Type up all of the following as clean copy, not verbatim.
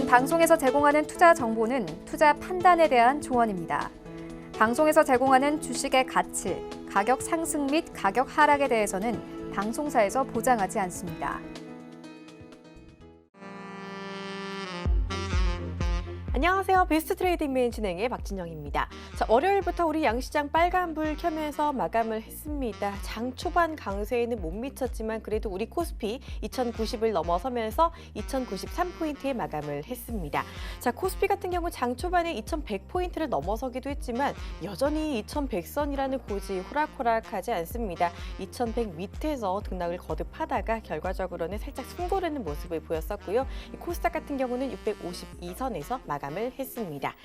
방송에서 제공하는 투자 정보는 투자 판단에 대한 조언입니다. 방송에서 제공하는 주식의 가치, 가격 상승 및 가격 하락에 대해서는 방송사에서 보장하지 않습니다. 안녕하세요. 베스트 트레이딩맨 진행의 박진영입니다. 자, 월요일부터 우리 양시장 빨간불 켜면서 마감을 했습니다. 장 초반 강세에는 못 미쳤지만 그래도 우리 코스피 2090을 넘어서면서 2093포인트에 마감을 했습니다. 자, 코스피 같은 경우 장 초반에 2100포인트를 넘어서기도 했지만 여전히 2100선이라는 고지 호락호락하지 않습니다. 2100 밑에서 등락을 거듭하다가 결과적으로는 살짝 숨고르는 모습을 보였었고요. 이 코스닥 같은 경우는 652선에서 마감을 했습니다.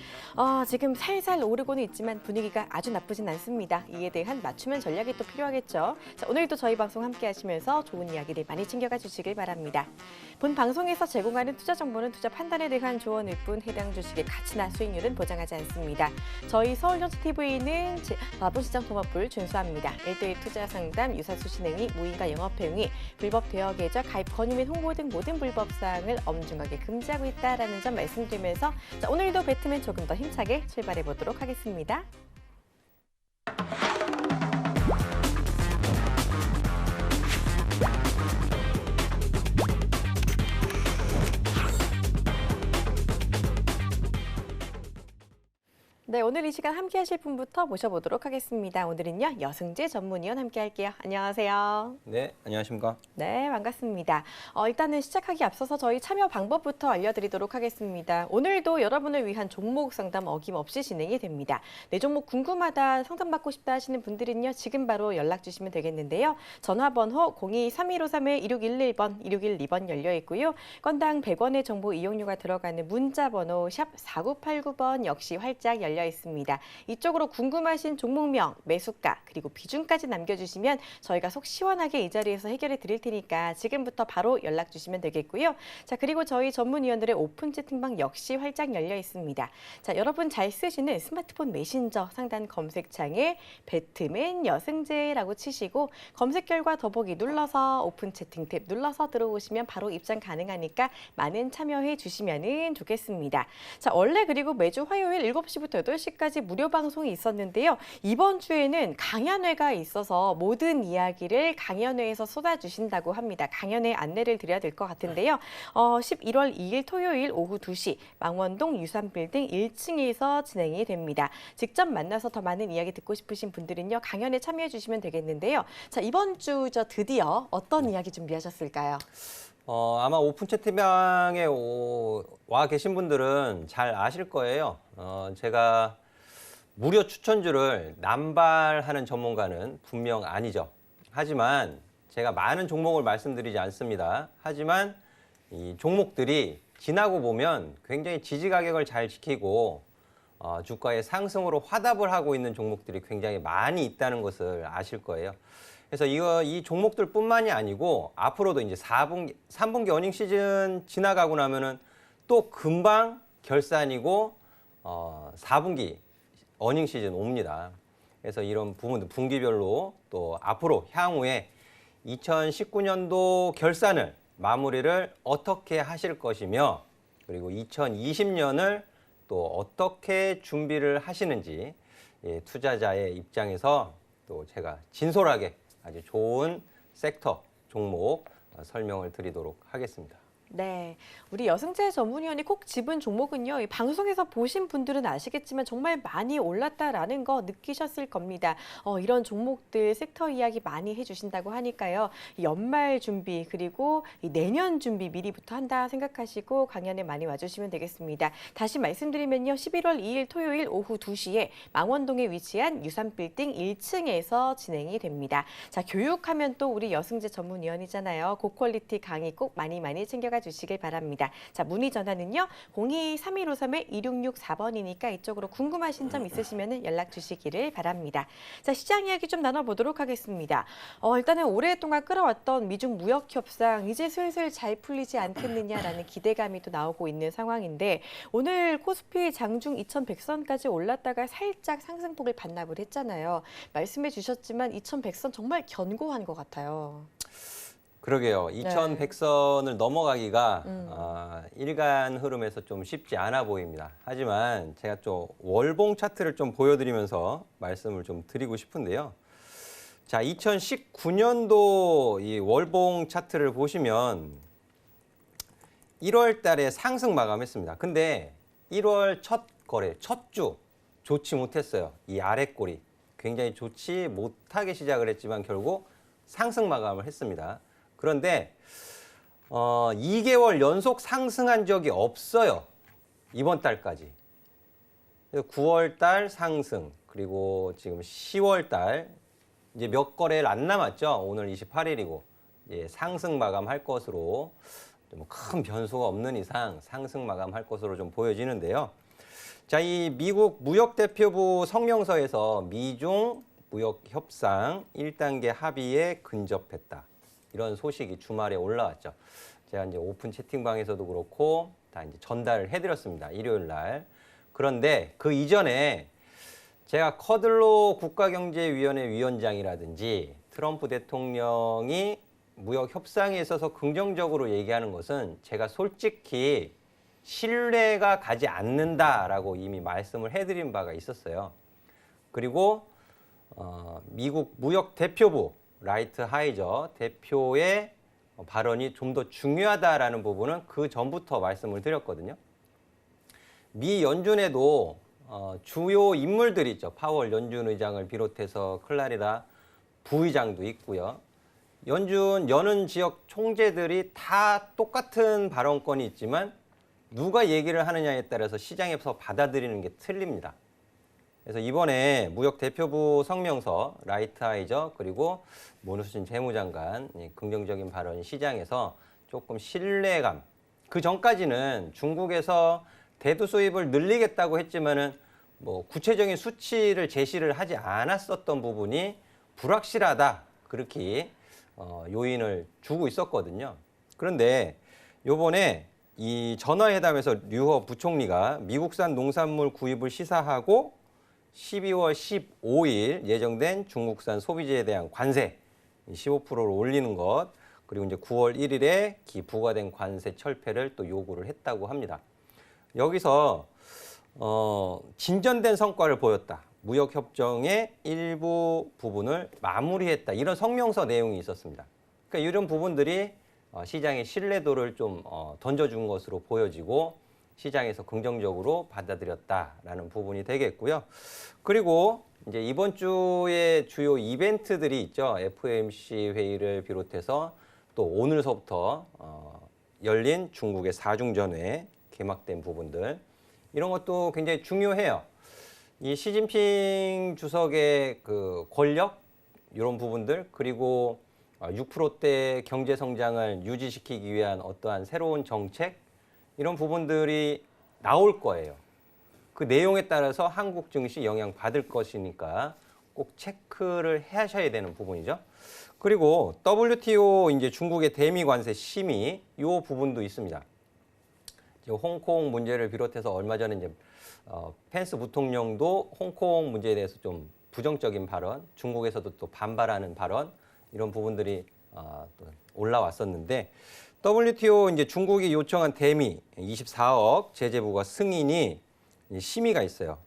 지금 살살 오르고는 있지만 분위기가 아주 나쁘진 않습니다. 이에 대한 맞춤형 전략이 또 필요하겠죠. 자, 오늘도 저희 방송 함께 하시면서 좋은 이야기를 많이 챙겨가 주시길 바랍니다. 본 방송에서 제공하는 투자 정보는 투자 판단에 대한 조언일 뿐 해당 주식의 가치나 수익률은 보장하지 않습니다. 저희 서울정치TV는 자본시장 통합을 준수합니다. 1:1 투자 상담, 유사수 신행위, 무인가 영업행위, 불법 대여 계좌, 가입 권유 및 홍보 등 모든 불법 사항을 엄중하게 금지하고 있다는 점 말씀드리면서 자, 오늘도 배트맨 조금 더 힘차게 출발해 보도록 하겠습니다. 네, 오늘 이 시간 함께 하실 분부터 모셔보도록 하겠습니다. 오늘은요, 여승재 전문위원 함께 할게요. 안녕하세요. 네, 안녕하십니까? 네, 반갑습니다. 일단은 시작하기 앞서서 저희 참여 방법부터 알려드리도록 하겠습니다. 오늘도 여러분을 위한 종목 상담 어김없이 진행이 됩니다. 내 종목 궁금하다, 상담받고 싶다 하시는 분들은요, 지금 바로 연락 주시면 되겠는데요. 전화번호 02-3153-1611번, 1612번 열려 있고요. 건당 100원의 정보 이용료가 들어가는 문자번호 샵 4989번 역시 활짝 열려 있습니다. 이쪽으로 궁금하신 종목명, 매수가, 그리고 비중까지 남겨주시면 저희가 속 시원하게 이 자리에서 해결해 드릴 테니까 지금부터 바로 연락 주시면 되겠고요. 자, 그리고 저희 전문위원들의 오픈 채팅방 역시 활짝 열려 있습니다. 자, 여러분 잘 쓰시는 스마트폰 메신저 상단 검색창에 배트맨 여승재라고 치시고 검색 결과 더보기 눌러서 오픈 채팅 탭 눌러서 들어오시면 바로 입장 가능하니까 많은 참여해 주시면 좋겠습니다. 자, 원래 그리고 매주 화요일 7시부터 8시까지 무료 방송이 있었는데요. 이번 주에는 강연회가 있어서 모든 이야기를 강연회에서 쏟아주신다고 합니다. 강연회 안내를 드려야 될 것 같은데요. 11월 2일 토요일 오후 2시 망원동 유산빌딩 1층에서 진행이 됩니다. 직접 만나서 더 많은 이야기 듣고 싶으신 분들은요. 강연에 참여해 주시면 되겠는데요. 자, 이번 주 드디어 어떤 이야기 준비하셨을까요? 아마 오픈 채팅방에 와 계신 분들은 잘 아실 거예요. 제가 무료 추천주를 남발하는 전문가는 분명 아니죠. 하지만 제가 많은 종목을 말씀드리지 않습니다. 하지만 이 종목들이 지나고 보면 굉장히 지지 가격을 잘 지키고 주가의 상승으로 화답을 하고 있는 종목들이 굉장히 많이 있다는 것을 아실 거예요. 그래서 이 종목들뿐만이 아니고 앞으로도 이제 3분기 어닝 시즌 지나가고 나면은 또 금방 결산이고 4분기 어닝 시즌 옵니다. 그래서 이런 부분들 분기별로 또 앞으로 향후에 2019년도 결산을 마무리를 어떻게 하실 것이며 그리고 2020년을 또 어떻게 준비를 하시는지 투자자의 입장에서 또 제가 진솔하게 아주 좋은 섹터, 종목 설명을 드리도록 하겠습니다. 네, 우리 여승재 전문위원이 꼭 집은 종목은요. 이 방송에서 보신 분들은 아시겠지만 정말 많이 올랐다라는 거 느끼셨을 겁니다. 이런 종목들 섹터 이야기 많이 해주신다고 하니까요. 연말 준비 그리고 내년 준비 미리부터 한다 생각하시고 강연에 많이 와주시면 되겠습니다. 다시 말씀드리면요. 11월 2일 토요일 오후 2시에 망원동에 위치한 유산빌딩 1층에서 진행이 됩니다. 자, 교육하면 또 우리 여승재 전문위원이잖아요. 고퀄리티 강의 꼭 많이 챙겨가 주시길 바랍니다. 자, 문의 전화는요. 02-3153-2664번이니까 이쪽으로 궁금하신 점 있으시면 연락 주시기를 바랍니다. 자, 시장 이야기 좀 나눠보도록 하겠습니다. 일단은 오랫동안 끌어왔던 미중 무역 협상 이제 슬슬 잘 풀리지 않겠느냐라는 기대감이 또 나오고 있는 상황인데 오늘 코스피 장중 2100선까지 올랐다가 살짝 상승폭을 반납을 했잖아요. 말씀해 주셨지만 2100선 정말 견고한 것 같아요. 그러게요. 2100선을 넘어가기가 일간 흐름에서 좀 쉽지 않아 보입니다. 하지만 제가 좀 월봉 차트를 좀 보여드리면서 말씀을 좀 드리고 싶은데요. 자, 2019년도 이 월봉 차트를 보시면 1월 달에 상승 마감했습니다. 근데 1월 첫 거래, 첫 주 좋지 못했어요. 이 아래 꼬리 굉장히 좋지 못하게 시작을 했지만 결국 상승 마감을 했습니다. 그런데 2개월 연속 상승한 적이 없어요. 이번 달까지. 9월 달 상승, 그리고 지금 10월 달 이제 몇 거래일 안 남았죠. 오늘 28일이고 상승 마감할 것으로 좀 큰 변수가 없는 이상 상승 마감할 것으로 좀 보여지는데요. 자, 이 미국 무역대표부 성명서에서 미중 무역 협상 1단계 합의에 근접했다. 이런 소식이 주말에 올라왔죠. 제가 이제 오픈 채팅방에서도 그렇고 다 이제 전달을 해드렸습니다. 일요일 날. 그런데 그 이전에 제가 커들로 국가경제위원회 위원장이라든지 트럼프 대통령이 무역 협상에 있어서 긍정적으로 얘기하는 것은 제가 솔직히 신뢰가 가지 않는다라고 이미 말씀을 해드린 바가 있었어요. 그리고 미국 무역대표부 라이트 하이저 대표의 발언이 좀 더 중요하다라는 부분은 그 전부터 말씀을 드렸거든요. 미 연준에도 주요 인물들이 있죠. 파월 연준 의장을 비롯해서 클라리다 부의장도 있고요. 여는 지역 총재들이 다 똑같은 발언권이 있지만 누가 얘기를 하느냐에 따라서 시장에서 받아들이는 게 틀립니다. 그래서 이번에 무역대표부 성명서 라이트 하이저 그리고 문우신 재무장관 긍정적인 발언이 시장에서 조금 신뢰감, 그 전까지는 중국에서 대두 수입을 늘리겠다고 했지만은 뭐 구체적인 수치를 제시를 하지 않았었던 부분이 불확실하다, 그렇게 요인을 주고 있었거든요. 그런데 요번에 이 전화회담에서 류허 부총리가 미국산 농산물 구입을 시사하고 12월 15일 예정된 중국산 소비재에 대한 관세 15%를 올리는 것, 그리고 이제 9월 1일에 부과된 관세 철폐를 또 요구를 했다고 합니다. 여기서 진전된 성과를 보였다. 무역협정의 일부 부분을 마무리했다. 이런 성명서 내용이 있었습니다. 그러니까 이런 부분들이 시장의 신뢰도를 좀 던져준 것으로 보여지고 시장에서 긍정적으로 받아들였다라는 부분이 되겠고요. 그리고 이제 이번 주에 주요 이벤트들이 있죠. FOMC 회의를 비롯해서 또 오늘서부터 열린 중국의 4중전회 개막된 부분들, 이런 것도 굉장히 중요해요. 이 시진핑 주석의 그 권력, 이런 부분들, 그리고 6%대 경제 성장을 유지시키기 위한 어떠한 새로운 정책, 이런 부분들이 나올 거예요. 그 내용에 따라서 한국 증시 영향 받을 것이니까 꼭 체크를 하셔야 되는 부분이죠. 그리고 WTO 이제 중국의 대미 관세 심의, 이 부분도 있습니다. 홍콩 문제를 비롯해서 얼마 전에 이제 펜스 부통령도 홍콩 문제에 대해서 좀 부정적인 발언, 중국에서도 또 반발하는 발언, 이런 부분들이 또 올라왔었는데, WTO 이제 중국이 요청한 대미 24억 제재부과 승인이 심의가 있어요.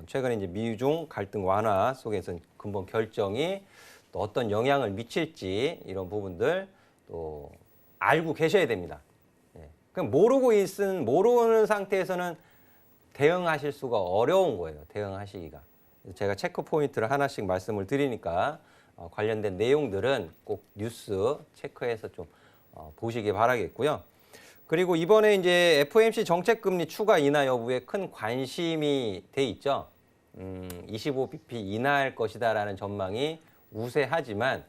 최근에 이제 미중 갈등 완화 속에서 근본 결정이 또 어떤 영향을 미칠지, 이런 부분들 또 알고 계셔야 됩니다. 그냥 모르는 상태에서는 대응하실 수가 어려운 거예요. 대응하시기가. 제가 체크 포인트를 하나씩 말씀을 드리니까 관련된 내용들은 꼭 뉴스 체크해서 좀 보시기 바라겠고요. 그리고 이번에 이제 FOMC 정책금리 추가 인하 여부에 큰 관심이 돼 있죠. 25bp 인하할 것이다라는 전망이 우세하지만,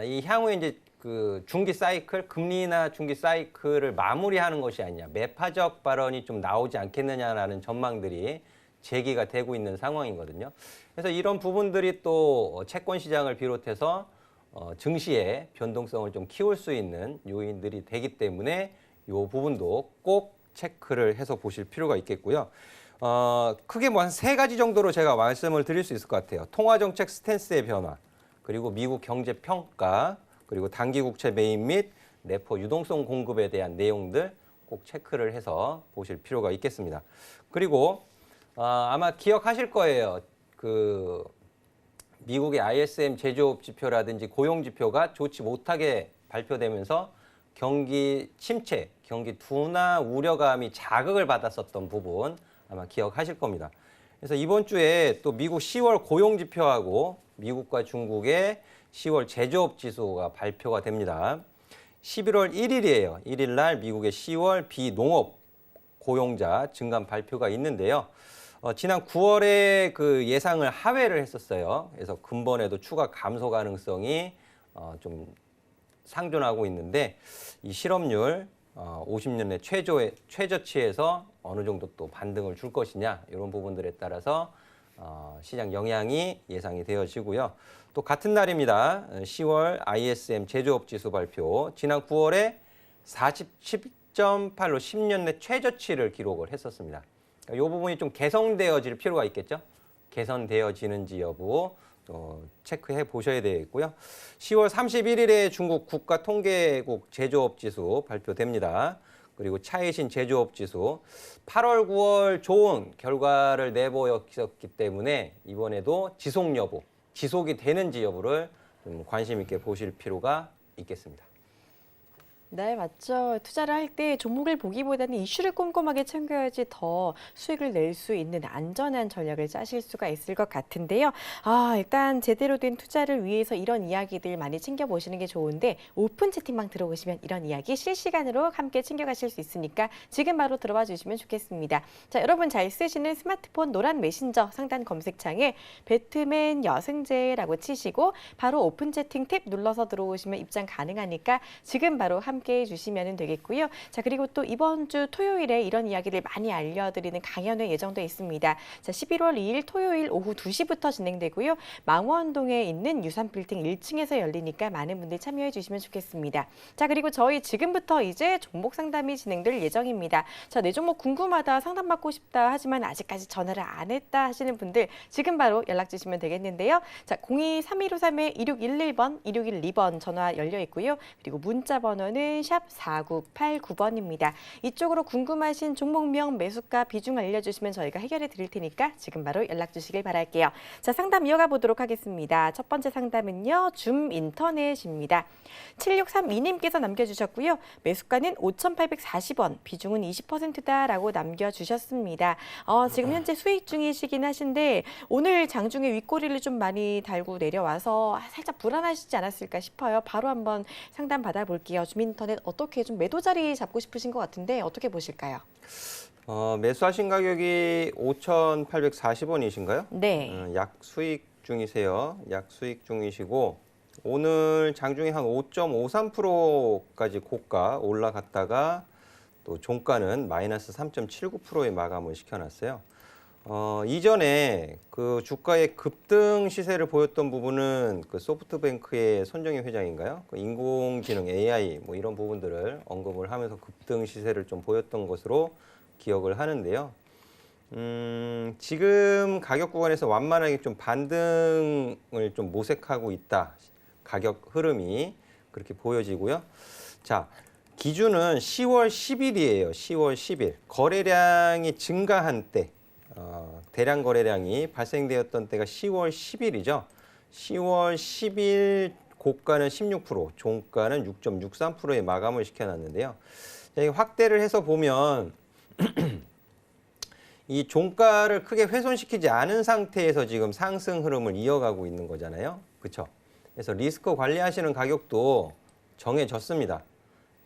이 향후에 이제 그 중기 사이클, 금리 인하 중기 사이클을 마무리하는 것이 아니냐, 매파적 발언이 좀 나오지 않겠느냐라는 전망들이 제기가 되고 있는 상황이거든요. 그래서 이런 부분들이 또 채권 시장을 비롯해서 증시의 변동성을 좀 키울 수 있는 요인들이 되기 때문에 이 부분도 꼭 체크를 해서 보실 필요가 있겠고요. 크게 뭐 한 3가지 정도로 제가 말씀을 드릴 수 있을 것 같아요. 통화정책 스탠스의 변화, 그리고 미국 경제 평가, 그리고 단기 국채 매입 및 레포 유동성 공급에 대한 내용들 꼭 체크를 해서 보실 필요가 있겠습니다. 그리고 아마 기억하실 거예요. 그 미국의 ISM 제조업 지표라든지 고용 지표가 좋지 못하게 발표되면서 경기 침체, 경기 둔화 우려감이 자극을 받았었던 부분 아마 기억하실 겁니다. 그래서 이번 주에 또 미국 10월 고용 지표하고 미국과 중국의 10월 제조업 지수가 발표가 됩니다. 11월 1일이에요. 1일 날 미국의 10월 비농업 고용자 증감 발표가 있는데요. 지난 9월에 그 예상을 하회를 했었어요. 그래서 근본에도 추가 감소 가능성이 좀 상존하고 있는데 이 실업률 50년 내 최저치에서 어느 정도 또 반등을 줄 것이냐 이런 부분들에 따라서 시장 영향이 예상이 되어지고요. 또 같은 날입니다. 10월 ISM 제조업 지수 발표. 지난 9월에 47.8로 10년 내 최저치를 기록을 했었습니다. 이 부분이 좀 개선되어질 필요가 있겠죠. 개선되어지는지 여부 체크해 보셔야 되겠고요. 10월 31일에 중국 국가통계국 제조업 지수 발표됩니다. 그리고 차이신 제조업 지수 8월, 9월 좋은 결과를 내보였기 때문에 이번에도 지속 여부, 지속이 되는지 여부를 좀 관심 있게 보실 필요가 있겠습니다. 네, 맞죠. 투자를 할 때 종목을 보기보다는 이슈를 꼼꼼하게 챙겨야지 더 수익을 낼 수 있는 안전한 전략을 짜실 수가 있을 것 같은데요. 일단 제대로 된 투자를 위해서 이런 이야기들 많이 챙겨보시는 게 좋은데 오픈 채팅방 들어오시면 이런 이야기 실시간으로 함께 챙겨가실 수 있으니까 지금 바로 들어와 주시면 좋겠습니다. 자, 여러분 잘 쓰시는 스마트폰 노란 메신저 상단 검색창에 배트맨 여승재라고 치시고 바로 오픈 채팅 탭 눌러서 들어오시면 입장 가능하니까 지금 바로 함께 해주시면 되겠고요. 자, 그리고 또 이번 주 토요일에 이런 이야기를 많이 알려드리는 강연회 예정돼 있습니다. 자, 11월 2일 토요일 오후 2시부터 진행되고요. 망원동에 있는 유산빌딩 1층에서 열리니까 많은 분들 참여해 주시면 좋겠습니다. 자, 그리고 저희 지금부터 이제 종목 상담이 진행될 예정입니다. 자, 내 종목 궁금하다, 상담받고 싶다 하지만 아직까지 전화를 안 했다 하시는 분들 지금 바로 연락 주시면 되겠는데요. 자, 02-3153-2611번, 2612번 전화 열려 있고요. 그리고 문자 번호는 샵 4989번입니다. 이쪽으로 궁금하신 종목명, 매수가, 비중 알려주시면 저희가 해결해 드릴 테니까 지금 바로 연락 주시길 바랄게요. 자, 상담 이어가 보도록 하겠습니다. 첫 번째 상담은요. 줌 인터넷입니다. 7632님께서 남겨주셨고요. 매수가는 5,840원, 비중은 20%다라고 남겨주셨습니다. 지금 현재 수익 중이시긴 하신데 오늘 장중에 윗꼬리를 좀 많이 달고 내려와서 살짝 불안하시지 않았을까 싶어요. 바로 한번 상담 받아볼게요. 줌 인터넷 어떻게 좀 매도 자리 잡고 싶으신 것 같은데 어떻게 보실까요? 매수하신 가격이 5,840원이신가요? 네. 약 수익 중이세요. 약 수익 중이시고 오늘 장중에 한 5.53%까지 고가 올라갔다가 또 종가는 마이너스 3.79%의 마감을 시켜놨어요. 이전에 그 주가의 급등 시세를 보였던 부분은 그 소프트뱅크의 손정희 회장인가요? 그 인공지능 AI 뭐 이런 부분들을 언급을 하면서 급등 시세를 좀 보였던 것으로 기억을 하는데요. 지금 가격 구간에서 완만하게 좀 반등을 좀 모색하고 있다. 가격 흐름이 그렇게 보여지고요. 자, 기준은 10월 10일이에요. 10월 10일. 거래량이 증가한 때. 대량 거래량이 발생되었던 때가 10월 10일이죠. 10월 10일 고가는 16%, 종가는 6.63%의 마감을 시켜놨는데요. 확대를 해서 보면 이 종가를 크게 훼손시키지 않은 상태에서 지금 상승 흐름을 이어가고 있는 거잖아요. 그렇죠? 그래서 리스크 관리하시는 가격도 정해졌습니다.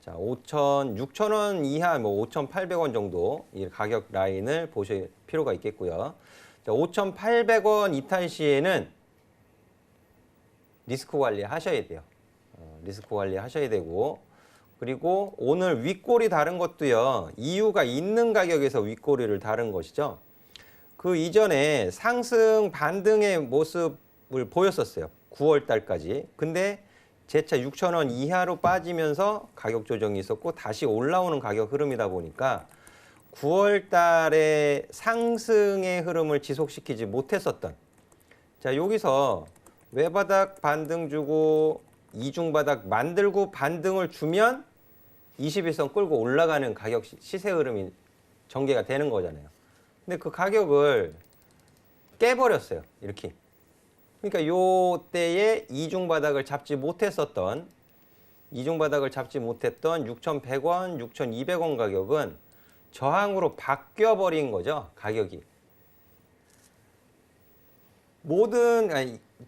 자, 6,000원 이하, 5,800원 정도 이 가격 라인을 보실 필요가 있겠고요. 자, 5,800원 이탈 시에는 리스크 관리 하셔야 돼요. 리스크 관리 하셔야 되고, 그리고 오늘 윗꼬리 다른 것도요, 이유가 있는 가격에서 윗꼬리를 다른 것이죠. 그 이전에 상승 반등의 모습을 보였었어요. 9월 달까지. 근데 재차 6,000원 이하로 빠지면서 가격 조정이 있었고 다시 올라오는 가격 흐름이다 보니까 9월 달에 상승의 흐름을 지속시키지 못했었던, 자, 여기서 외바닥 반등 주고 이중바닥 만들고 반등을 주면 21선 끌고 올라가는 가격 시세 흐름이 전개가 되는 거잖아요. 근데 그 가격을 깨버렸어요. 이렇게. 그러니까 요 때에 이중 바닥을 잡지 못했던 6,100원, 6,200원 가격은 저항으로 바뀌어버린 거죠. 가격이.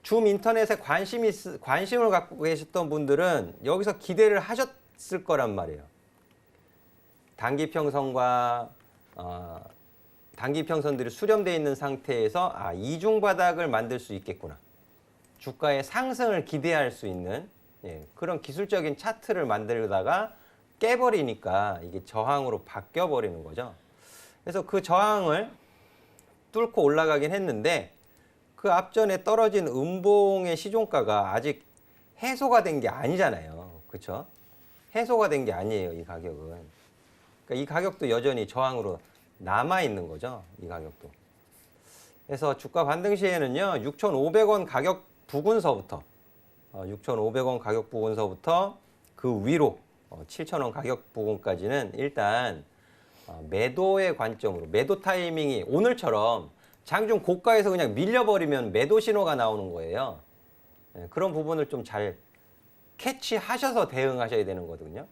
줌 인터넷에 관심을 갖고 계셨던 분들은 여기서 기대를 하셨을 거란 말이에요. 단기평선과 단기평선들이 수렴되어 있는 상태에서 이중 바닥을 만들 수 있겠구나. 주가의 상승을 기대할 수 있는 그런 기술적인 차트를 만들다가 깨버리니까 이게 저항으로 바뀌어버리는 거죠. 그래서 그 저항을 뚫고 올라가긴 했는데 그 앞전에 떨어진 음봉의 시종가가 아직 해소가 된 게 아니잖아요. 그렇죠? 해소가 된 게 아니에요. 이 가격은. 그러니까 이 가격도 여전히 저항으로 남아있는 거죠. 이 가격도. 그래서 주가 반등 시에는요. 6,500원 가격 부근서부터 6,500원 가격 부근서부터 그 위로 7,000원 가격 부근까지는 일단 매도의 관점으로 매도 타이밍이 오늘처럼 장중 고가에서 그냥 밀려버리면 매도 신호가 나오는 거예요. 그런 부분을 좀 잘 캐치하셔서 대응하셔야 되는 거거든요.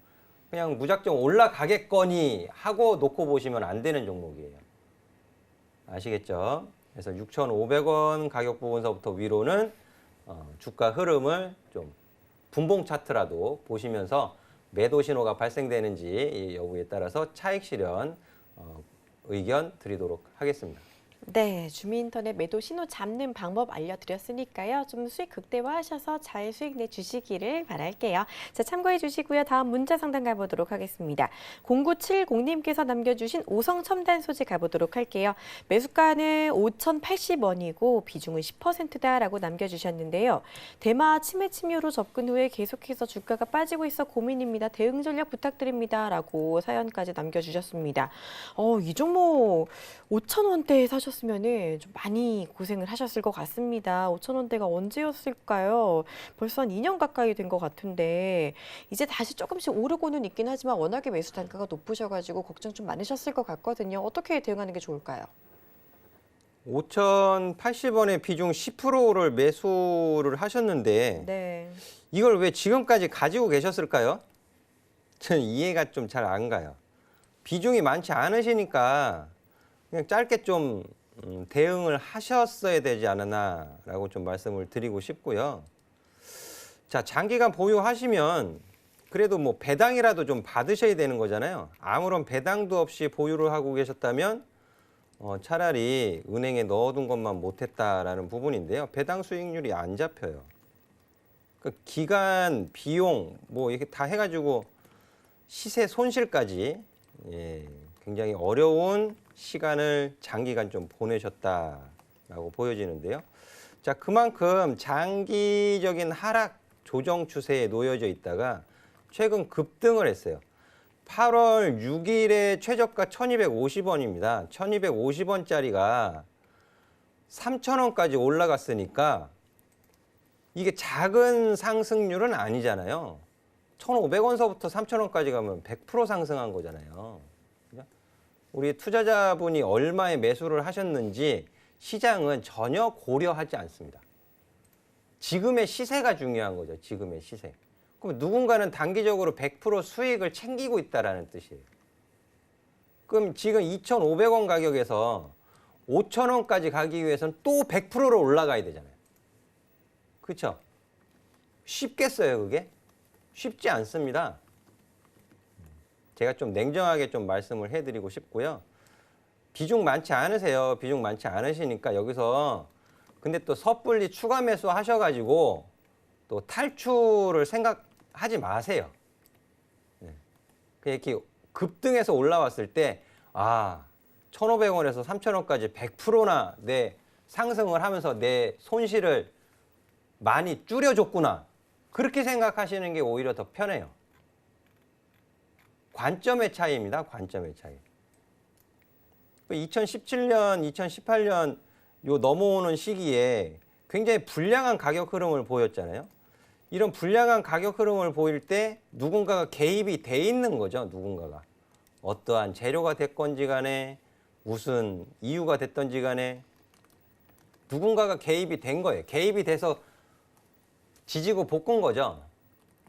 그냥 무작정 올라가겠거니 하고 놓고 보시면 안 되는 종목이에요. 아시겠죠? 그래서 6,500원 가격 부분서부터 위로는 주가 흐름을 좀 분봉 차트라도 보시면서 매도 신호가 발생되는지 여부에 따라서 차익 실현 의견 드리도록 하겠습니다. 네, 주민인터넷 매도 신호 잡는 방법 알려드렸으니까요. 좀 수익 극대화하셔서 잘 수익 내주시기를 바랄게요. 자, 참고해 주시고요. 다음 문자 상담 가보도록 하겠습니다. 0970님께서 남겨주신 오성 첨단 소재 가보도록 할게요. 매수가는 5,080원이고 비중은 10%다라고 남겨주셨는데요. 대마 치매 침유로 접근 후에 계속해서 주가가 빠지고 있어 고민입니다. 대응 전략 부탁드립니다라고 사연까지 남겨주셨습니다. 이 종목 5,000원대에 사셨으면은 좀 많이 고생을 하셨을 것 같습니다. 5,000원대가 언제였을까요? 벌써 한 2년 가까이 된 것 같은데 이제 다시 조금씩 오르고는 있긴 하지만 워낙에 매수 단가가 높으셔가지고 걱정 좀 많으셨을 것 같거든요. 어떻게 대응하는 게 좋을까요? 5,080원의 비중 10%를 매수를 하셨는데 네. 이걸 왜 지금까지 가지고 계셨을까요? 저는 이해가 좀 잘 안 가요. 비중이 많지 않으시니까 그냥 짧게 좀 대응을 하셨어야 되지 않았나라고 좀 말씀을 드리고 싶고요. 자, 장기간 보유하시면 그래도 뭐 배당이라도 좀 받으셔야 되는 거잖아요. 아무런 배당도 없이 보유를 하고 계셨다면 차라리 은행에 넣어둔 것만 못했다라는 부분인데요. 배당 수익률이 안 잡혀요. 그 기간, 비용 뭐 이렇게 다 해가지고 시세 손실까지 굉장히 어려운 시간을 장기간 좀 보내셨다라고 보여지는데요. 자, 그만큼 장기적인 하락 조정 추세에 놓여져 있다가 최근 급등을 했어요. 8월 6일에 최저가 1,250원입니다. 1,250원짜리가 3,000원까지 올라갔으니까 이게 작은 상승률은 아니잖아요. 1,500원서부터 3,000원까지 가면 100% 상승한 거잖아요. 우리 투자자분이 얼마에 매수를 하셨는지 시장은 전혀 고려하지 않습니다. 지금의 시세가 중요한 거죠. 지금의 시세. 그럼 누군가는 단기적으로 100% 수익을 챙기고 있다는 뜻이에요. 그럼 지금 2,500원 가격에서 5,000원까지 가기 위해서는 또 100%로 올라가야 되잖아요. 그렇죠? 쉽겠어요, 그게? 쉽지 않습니다. 제가 좀 냉정하게 좀 말씀을 해드리고 싶고요. 비중 많지 않으세요. 비중 많지 않으시니까 여기서 근데 또 섣불리 추가 매수 하셔가지고 또 탈출을 생각하지 마세요. 이렇게 급등해서 올라왔을 때 1,500원에서 3,000원까지 100%나 내 상승을 하면서 내 손실을 많이 줄여줬구나. 그렇게 생각하시는 게 오히려 더 편해요. 관점의 차이입니다. 관점의 차이. 2017년, 2018년 요 넘어오는 시기에 굉장히 불량한 가격 흐름을 보였잖아요. 이런 불량한 가격 흐름을 보일 때 누군가가 개입이 돼 있는 거죠. 누군가가. 어떠한 재료가 됐건지 간에 무슨 이유가 됐던지 간에 누군가가 개입이 된 거예요. 개입이 돼서 지지고 볶은 거죠.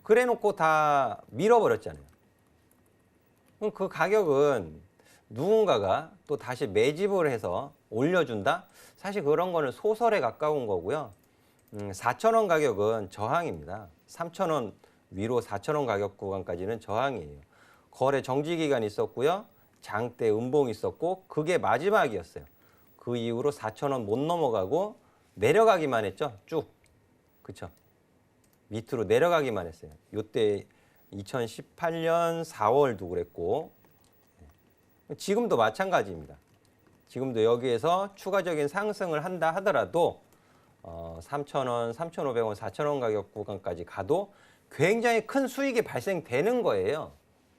그래 놓고 다 밀어버렸잖아요. 그럼 그 가격은 누군가가 또 다시 매집을 해서 올려준다? 사실 그런 거는 소설에 가까운 거고요. 4,000원 가격은 저항입니다. 3,000원 위로 4,000원 가격 구간까지는 저항이에요. 거래 정지 기간이 있었고요. 장대 음봉이 있었고 그게 마지막이었어요. 그 이후로 4,000원 못 넘어가고 내려가기만 했죠. 쭉. 그쵸? 밑으로 내려가기만 했어요. 요때 2018년 4월도 그랬고 지금도 마찬가지입니다. 지금도 여기에서 추가적인 상승을 한다 하더라도 3,000원, 3,500원, 4,000원 가격 구간까지 가도 굉장히 큰 수익이 발생되는 거예요.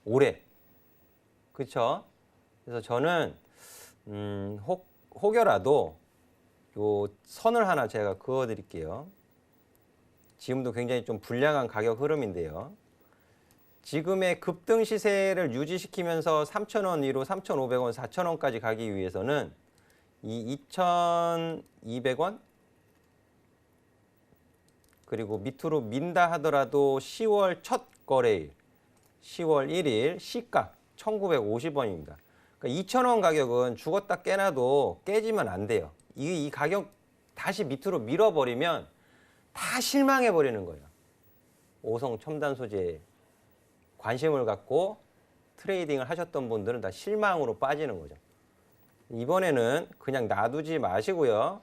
올해. 그렇죠? 그래서 저는 혹여라도 요 선을 하나 제가 그어 드릴게요. 지금도 굉장히 좀 불량한 가격 흐름인데요. 지금의 급등 시세를 유지시키면서 3,000원 위로 3,500원, 4,000원까지 가기 위해서는 이 2,200원 그리고 밑으로 민다 하더라도 10월 첫 거래일, 10월 1일 시가 1,950원입니다. 그러니까 2,000원 가격은 죽었다 깨나도 깨지면 안 돼요. 이 가격 다시 밑으로 밀어버리면 다 실망해버리는 거예요. 오성 첨단 소재에 관심을 갖고 트레이딩을 하셨던 분들은 다 실망으로 빠지는 거죠. 이번에는 그냥 놔두지 마시고요.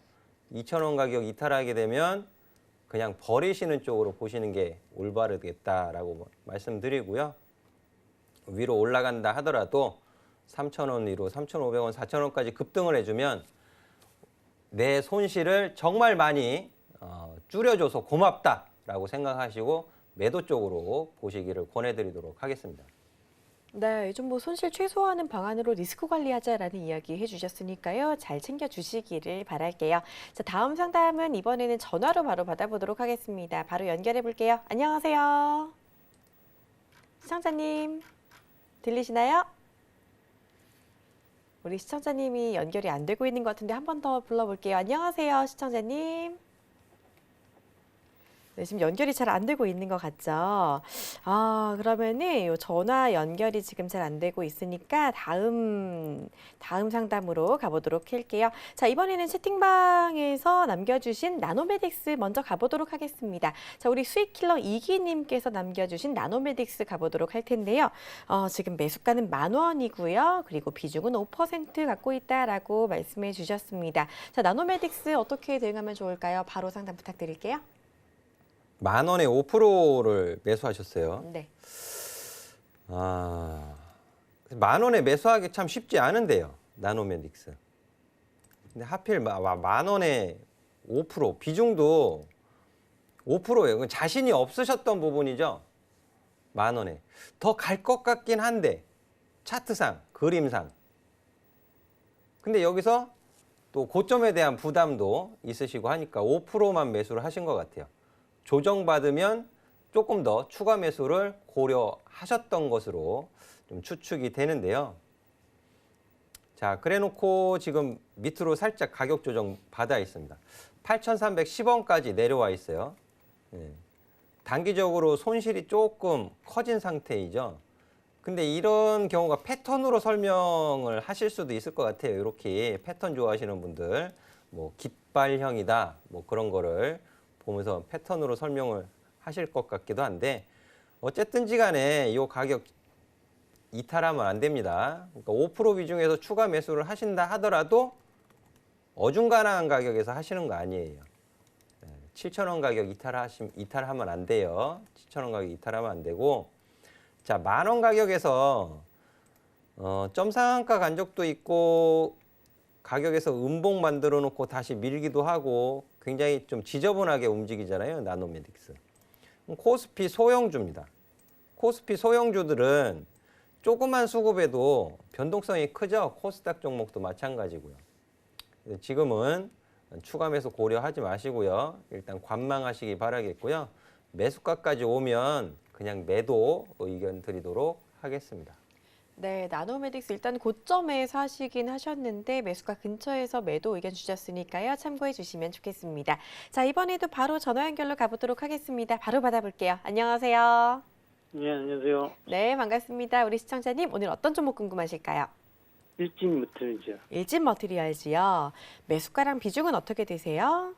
2,000원 가격 이탈하게 되면 그냥 버리시는 쪽으로 보시는 게 올바르겠다라고 말씀드리고요. 위로 올라간다 하더라도 3,000원 위로 3,500원, 4,000원까지 급등을 해주면 내 손실을 정말 많이 줄여줘서 고맙다라고 생각하시고 매도 쪽으로 보시기를 권해드리도록 하겠습니다. 네, 요즘 뭐 손실 최소화하는 방안으로 리스크 관리하자라는 이야기 해주셨으니까요. 잘 챙겨주시기를 바랄게요. 자, 다음 상담은 이번에는 전화로 바로 받아보도록 하겠습니다. 바로 연결해 볼게요. 안녕하세요. 시청자님, 들리시나요? 우리 시청자님이 연결이 안 되고 있는 것 같은데 한 번 더 불러볼게요. 안녕하세요, 시청자님. 네, 지금 연결이 잘 안 되고 있는 것 같죠? 그러면은 요 전화 연결이 지금 잘 안 되고 있으니까 다음 상담으로 가보도록 할게요. 자, 이번에는 채팅방에서 남겨주신 나노메딕스 먼저 가보도록 하겠습니다. 자, 우리 수익킬러 이기님께서 남겨주신 나노메딕스 가보도록 할 텐데요. 지금 매수가는 10,000원이고요. 그리고 비중은 5% 갖고 있다라고 말씀해 주셨습니다. 자, 나노메딕스 어떻게 대응하면 좋을까요? 바로 상담 부탁드릴게요. 10,000원에 5%를 매수하셨어요. 네. 10,000원에 매수하기 참 쉽지 않은데요. 나노메딕스. 근데 하필 10,000원에 5% 비중도 5%예요. 자신이 없으셨던 부분이죠. 10,000원에. 더 갈 것 같긴 한데 차트상, 그림상. 근데 여기서 또 고점에 대한 부담도 있으시고 하니까 5%만 매수를 하신 것 같아요. 조정받으면 조금 더 추가 매수를 고려하셨던 것으로 좀 추측이 되는데요. 자, 그래 놓고 지금 밑으로 살짝 가격 조정 받아 있습니다. 8,310원까지 내려와 있어요. 단기적으로 손실이 조금 커진 상태이죠. 근데 이런 경우가 패턴으로 설명을 하실 수도 있을 것 같아요. 이렇게 패턴 좋아하시는 분들, 뭐 깃발형이다, 뭐 그런 거를 보면서 패턴으로 설명을 하실 것 같기도 한데 어쨌든지 간에 이 가격 이탈하면 안 됩니다. 그러니까 5% 비중에서 추가 매수를 하신다 하더라도 어중간한 가격에서 하시는 거 아니에요. 7,000원 가격 이탈하면 안 돼요. 7,000원 가격 이탈하면 안 되고 자, 10,000원 가격에서 점상한가 간 적도 있고 가격에서 음봉 만들어 놓고 다시 밀기도 하고 굉장히 좀 지저분하게 움직이잖아요. 나노메딕스. 코스피 소형주입니다. 코스피 소형주들은 조그만 수급에도 변동성이 크죠. 코스닥 종목도 마찬가지고요. 지금은 추가 매수 고려하지 마시고요. 일단 관망하시기 바라겠고요. 매수가까지 오면 그냥 매도 의견 드리도록 하겠습니다. 네, 나노메딕스 일단 고점에 사시긴 하셨는데 매수가 근처에서 매도 의견 주셨으니까요. 참고해 주시면 좋겠습니다. 자, 이번에도 바로 전화 연결로 가보도록 하겠습니다. 바로 받아볼게요. 안녕하세요. 네, 안녕하세요. 네, 반갑습니다. 우리 시청자님, 오늘 어떤 종목 궁금하실까요? 일진 무튼이죠. 일진 머티리얼즈요. 매수가랑 비중은 어떻게 되세요?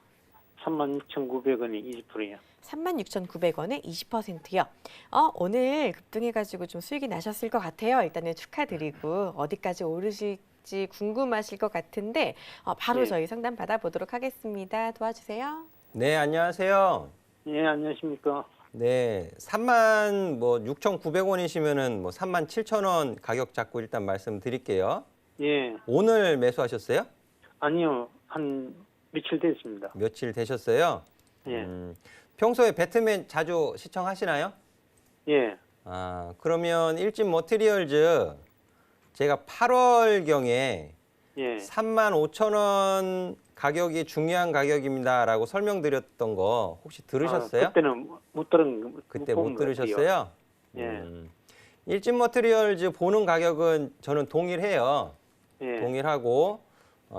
36,900원이 20%예요. 36,900원에 20%요. 오늘 급등해가지고 좀 수익이 나셨을 것 같아요. 일단은 축하드리고 어디까지 오르실지 궁금하실 것 같은데 바로 네. 저희 상담 받아보도록 하겠습니다. 도와주세요. 네, 안녕하세요. 예, 안녕하십니까. 네, 36,900원이시면은 뭐 37,000원 가격 잡고 일단 말씀드릴게요. 예, 오늘 매수하셨어요? 아니요, 한 며칠 됐습니다. 며칠 되셨어요? 예, 평소에 배트맨 자주 시청하시나요? 예, 그러면 일진 머티리얼즈 제가 8월경에 예. 35,000원 가격이 중요한 가격입니다라고 설명드렸던 거 혹시 들으셨어요? 그때는 못 들은 그때 본것 못 같아요. 들으셨어요? 예, 일진 머티리얼즈 보는 가격은 저는 동일해요. 예, 동일하고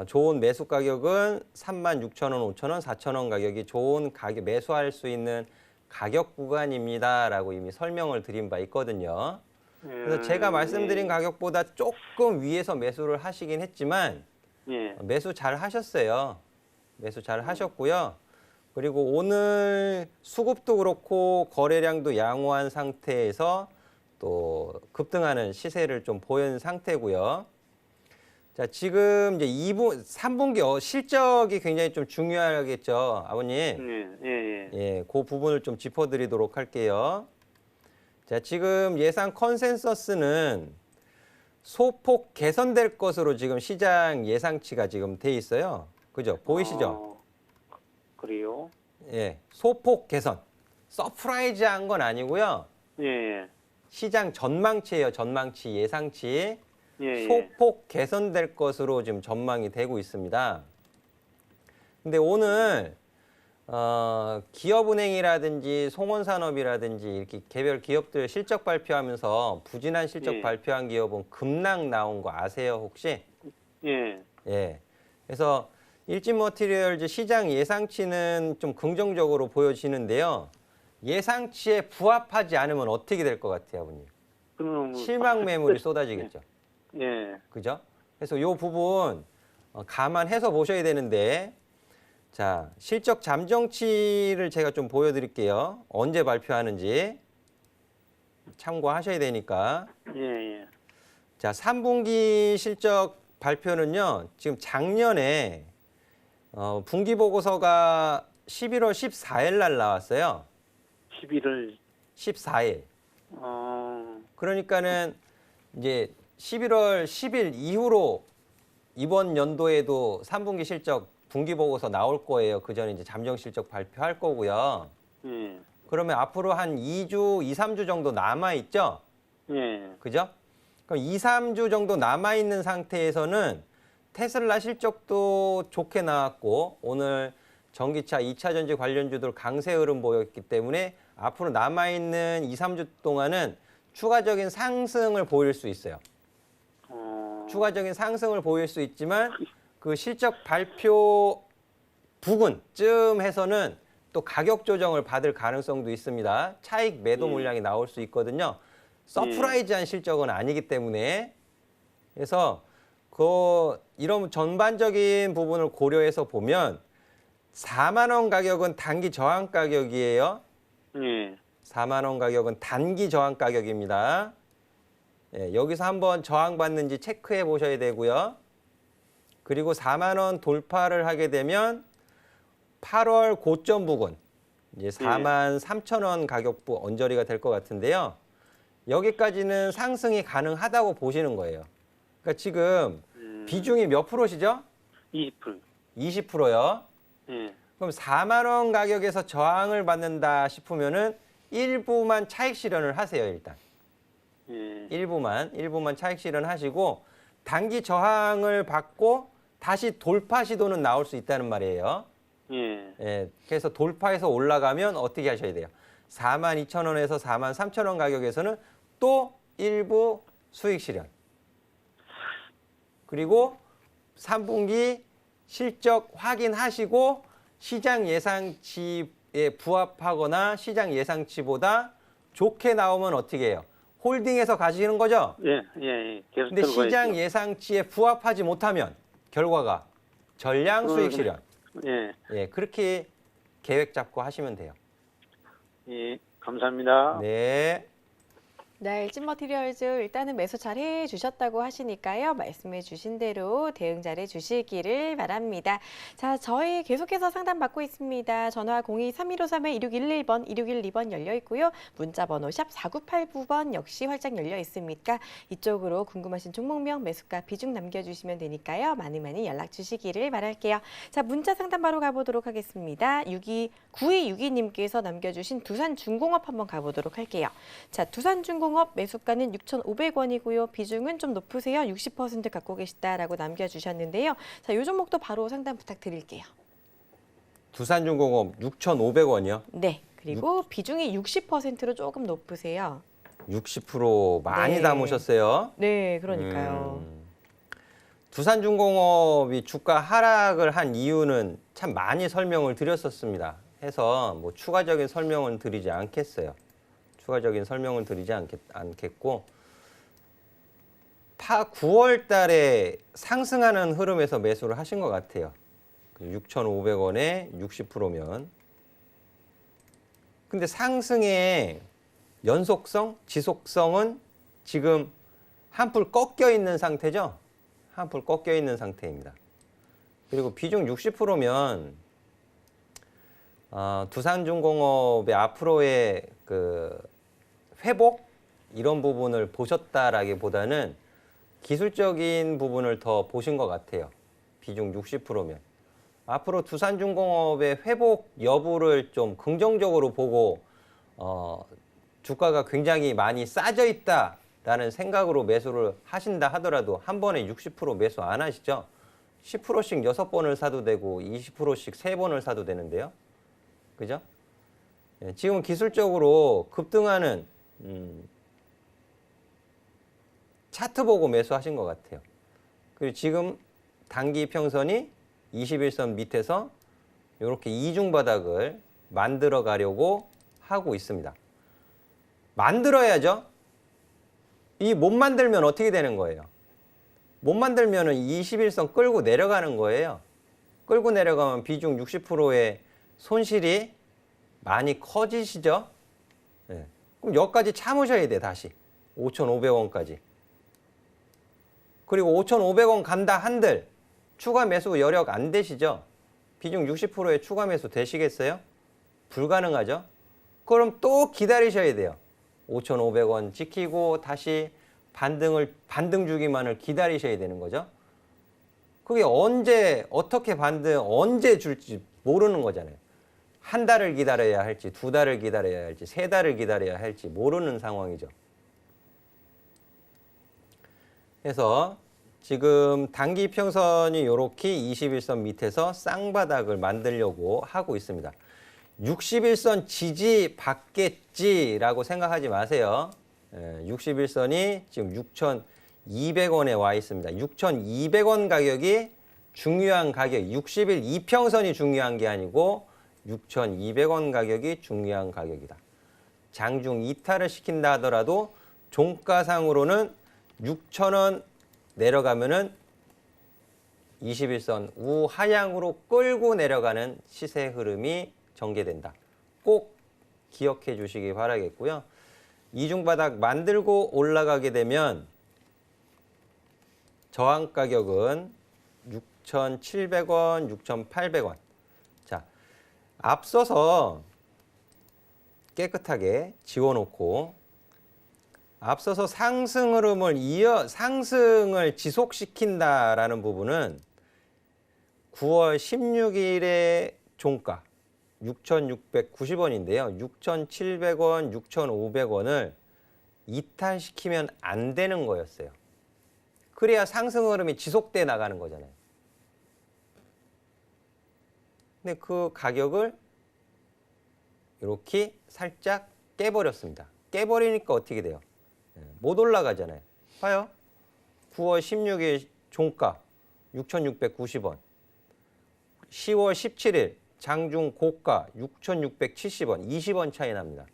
좋은 매수 가격은 36,000원, 5,000원, 4,000원 가격이 좋은 가격 매수할 수 있는 가격 구간입니다라고 이미 설명을 드린 바 있거든요. 그래서 제가 말씀드린 가격보다 조금 위에서 매수를 하시긴 했지만 예, 매수 잘 하셨어요. 매수 잘 하셨고요. 그리고 오늘 수급도 그렇고 거래량도 양호한 상태에서 또 급등하는 시세를 좀 보인 상태고요. 자, 지금 이제 3분기 실적이 굉장히 좀 중요하겠죠, 아버님. 예, 예, 예, 그 부분을 좀 짚어드리도록 할게요. 자, 지금 예상 컨센서스는 소폭 개선될 것으로 지금 시장 예상치가 지금 돼 있어요. 그죠? 보이시죠? 그래요? 예, 소폭 개선. 서프라이즈한 건 아니고요. 예, 예, 시장 전망치예요, 전망치, 예상치. 예, 예. 소폭 개선될 것으로 지금 전망이 되고 있습니다. 근데 오늘 기업은행이라든지 송원산업이라든지 이렇게 개별 기업들 실적 발표하면서 부진한 실적 예. 발표한 기업은 급락 나온 거 아세요, 혹시? 예, 예. 그래서 일진 머티리얼즈 시장 예상치는 좀 긍정적으로 보여지는데요. 예상치에 부합하지 않으면 어떻게 될 것 같아요, 아버님? 그러면 실망 매물이 쏟아지겠죠. 예, 그죠? 그래서 이 부분 감안해서 보셔야 되는데, 자, 실적 잠정치를 제가 좀 보여드릴게요. 언제 발표하는지 참고하셔야 되니까. 예, 예, 자, 3분기 실적 발표는요, 지금 작년에 분기 보고서가 11월 14일 날 나왔어요. 11월 14일. 그러니까는 이제 11월 10일 이후로 이번 연도에도 3분기 실적 분기 보고서 나올 거예요. 그 전에 이제 잠정 실적 발표할 거고요. 예, 그러면 앞으로 한 2주, 2, 3주 정도 남아 있죠? 예, 그죠? 그럼 2, 3주 정도 남아 있는 상태에서는 테슬라 실적도 좋게 나왔고 오늘 전기차 2차 전지 관련주들 강세 흐름 보였기 때문에 앞으로 남아 있는 2, 3주 동안은 추가적인 상승을 보일 수 있어요. 추가적인 상승을 보일 수 있지만 그 실적 발표 부근쯤 해서는 또 가격 조정을 받을 가능성도 있습니다. 차익 매도 물량이 나올 수 있거든요. 서프라이즈한 실적은 아니기 때문에 그래서 이런 전반적인 부분을 고려해서 보면 4만 원 가격은 단기 저항 가격이에요. 예, 4만 원 가격은 단기 저항 가격입니다. 예, 여기서 한번 저항받는지 체크해 보셔야 되고요. 그리고 4만 원 돌파를 하게 되면 8월 고점 부근 이제 4만 3천 원 가격부 언저리가 될 것 같은데요. 여기까지는 상승이 가능하다고 보시는 거예요. 그러니까 지금 비중이 몇 프로시죠? 20%. 20%요. 예, 그럼 4만 원 가격에서 저항을 받는다 싶으면은 일부만 차익 실현을 하세요, 일단. 예, 일부만 차익 실현하시고 단기 저항을 받고 다시 돌파 시도는 나올 수 있다는 말이에요. 예, 예, 그래서 돌파해서 올라가면 어떻게 하셔야 돼요? 42,000원에서 43,000원 가격에서는 또 일부 수익 실현. 그리고 3분기 실적 확인하시고 시장 예상치에 부합하거나 시장 예상치보다 좋게 나오면 어떻게 해요? 홀딩해서 가시는 거죠? 예, 예, 예. 계속 근데 들고 시장 가야죠. 예상치에 부합하지 못하면 결과가 전량 수익 실현. 예, 예, 그렇게 계획 잡고 하시면 돼요. 예. 감사합니다. 네. 네, 찐머티리얼즈 일단은 매수 잘 해주셨다고 하시니까요. 말씀해 주신 대로 대응 잘 해주시기를 바랍니다. 자, 저희 계속해서 상담받고 있습니다. 전화 02-3153-2611번, 2612번 열려 있고요. 문자 번호 샵 4989번 역시 활짝 열려 있으니까 이쪽으로 궁금하신 종목명, 매수가, 비중 남겨주시면 되니까요. 많이 연락 주시기를 바랄게요. 자, 문자 상담 바로 가보도록 하겠습니다. 9262님께서 남겨주신 두산중공업 한번 가보도록 할게요. 자, 두산중공업 매수가는 6,500원이고요. 비중은 좀 높으세요. 60% 갖고 계시다라고 남겨주셨는데요. 자, 이 종목도 바로 상담 부탁드릴게요. 두산중공업 6,500원이요. 네, 그리고 비중이 60%로 조금 높으세요. 60% 많이 네. 담으셨어요. 네, 그러니까요. 두산중공업이 주가 하락을 한 이유는 참 많이 설명을 드렸었습니다. 해서 뭐 추가적인 설명은 드리지 않겠어요. 추가적인 설명을 드리지 않겠고 9월 달에 상승하는 흐름에서 매수를 하신 것 같아요. 6,500원에 60%면. 근데 상승의 연속성, 지속성은 지금 한풀 꺾여 있는 상태죠. 한풀 꺾여 있는 상태입니다. 그리고 비중 60%면 두산중공업의 앞으로의 그 회복 이런 부분을 보셨다라기보다는 기술적인 부분을 더 보신 것 같아요. 비중 60%면. 앞으로 두산중공업의 회복 여부를 좀 긍정적으로 보고 주가가 굉장히 많이 싸져 있다라는 생각으로 매수를 하신다 하더라도 한 번에 60% 매수 안 하시죠? 10%씩 6번을 사도 되고 20%씩 3번을 사도 되는데요. 그죠? 예, 지금 기술적으로 급등하는 차트 보고 매수하신 것 같아요. 그리고 지금 단기 평선이 21선 밑에서 이렇게 이중 바닥을 만들어 가려고 하고 있습니다. 만들어야죠. 이 못 만들면 어떻게 되는 거예요? 못 만들면은 21선 끌고 내려가는 거예요. 끌고 내려가면 비중 60%의 손실이 많이 커지시죠? 네. 그럼 여기까지 참으셔야 돼, 다시. 5,500원까지. 그리고 5,500원 간다 한들 추가 매수 여력 안 되시죠? 비중 60%의 추가 매수 되시겠어요? 불가능하죠? 그럼 또 기다리셔야 돼요. 5,500원 지키고 다시 반등 주기만을 기다리셔야 되는 거죠. 그게 언제 어떻게 언제 줄지 모르는 거잖아요. 한 달을 기다려야 할지 2달을 기다려야 할지 3달을 기다려야 할지 모르는 상황이죠. 그래서 지금 단기 평선이 이렇게 21선 밑에서 쌍바닥을 만들려고 하고 있습니다. 61선 지지 받겠지라고 생각하지 마세요. 61선이 지금 6,200원에 와 있습니다. 6,200원 가격이 중요한 가격, 60일 이평선이 중요한 게 아니고 6,200원 가격이 중요한 가격이다. 장중 이탈을 시킨다 하더라도 종가상으로는 6,000원 내려가면은 21선 우하향으로 끌고 내려가는 시세 흐름이 전개된다. 꼭 기억해 주시기 바라겠고요. 이중바닥 만들고 올라가게 되면 저항 가격은 6,700원, 6,800원. 자, 앞서서 깨끗하게 지워놓고 앞서서 상승 흐름을 상승을 지속시킨다라는 부분은 9월 16일의 종가 6,690원인데요. 6,700원, 6,500원을 이탈시키면 안 되는 거였어요. 그래야 상승 흐름이 지속돼 나가는 거잖아요. 근데 그 가격을 이렇게 살짝 깨버렸습니다. 깨버리니까 어떻게 돼요? 못 올라가잖아요. 봐요. 9월 16일 종가 6,690원. 10월 17일 장중 고가 6,670원. 20원 차이 납니다.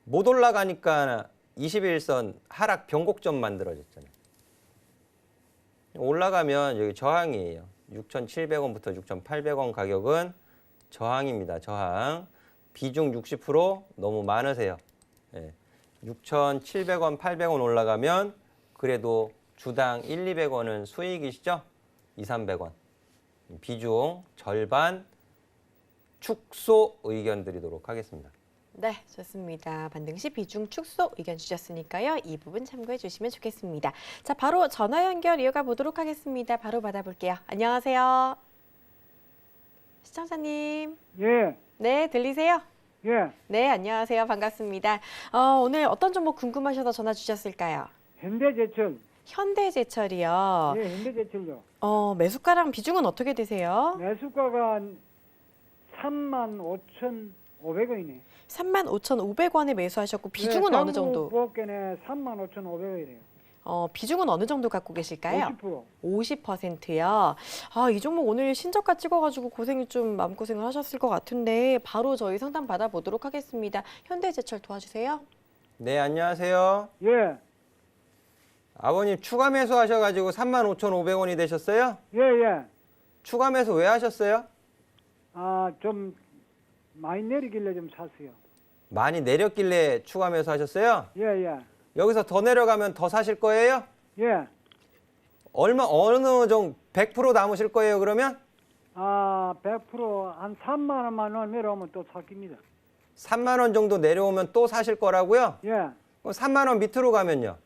못 올라가니까 21선 하락 변곡점 만들어졌잖아요. 올라가면 여기 저항이에요. 6,700원부터 6,800원 가격은 저항입니다. 저항. 비중 60% 너무 많으세요. 6,700원, 800원 올라가면 그래도 주당 1, 200원은 수익이시죠? 2, 300원. 비중 절반 축소 의견 드리도록 하겠습니다. 네, 좋습니다. 반등 시 비중 축소 의견 주셨으니까요. 이 부분 참고해 주시면 좋겠습니다. 자, 바로 전화 연결 이어가 보도록 하겠습니다. 바로 받아볼게요. 안녕하세요. 시청자님. 예, 네, 들리세요? 예. 네, 안녕하세요. 반갑습니다. 오늘 어떤 종목 궁금하셔서 전화 주셨을까요? 현대제철. 현대제철이요. 예, 현대제철요. 매수가랑 비중은 어떻게 되세요? 매수가가 35,500원이네. 35,500원에 매수하셨고 비중은 어느 정도? 부업계네 35,500원이래요. 비중은 어느 정도 갖고 계실까요? 50%. 50%요. 이 종목 오늘 신저가 찍어가지고 고생이 좀 마음고생을 하셨을 것 같은데 바로 저희 상담 받아보도록 하겠습니다. 현대제철 도와주세요. 네, 안녕하세요. 예, 아버님 추가 매수 하셔가지고 35,500원이 되셨어요? 예, 예. 추가 매수 왜 하셨어요? 좀 많이 내리길래 좀 샀어요. 많이 내렸길래 추가 매수 하셨어요? 예, 예. 여기서 더 내려가면 더 사실 거예요? 예. 어느 정도 100% 남으실 거예요, 그러면? 100%한 3만 원만 원 내려오면 또 샀깁니다. 3만 원 정도 내려오면 또 사실 거라고요? 예. 그럼 3만 원 밑으로 가면요?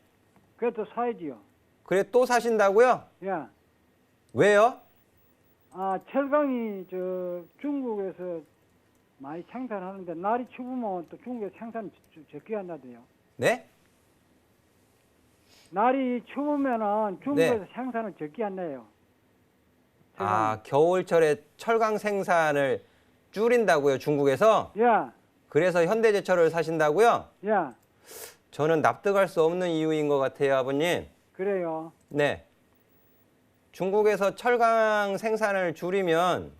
그래도 사야지요. 그래 또 사신다고요? 예. 왜요? 철강이 중국에서 많이 생산하는데 날이 추우면 또 중국에서 생산 적게 한다대요. 네? 날이 추우면은 중국에서 네. 생산을 적게 한대요. 겨울철에 철강 생산을 줄인다고요, 중국에서? 예, 그래서 현대제철을 사신다고요? 예, 저는 납득할 수 없는 이유인 것 같아요, 아버님. 그래요. 네. 중국에서 철강 생산을 줄이면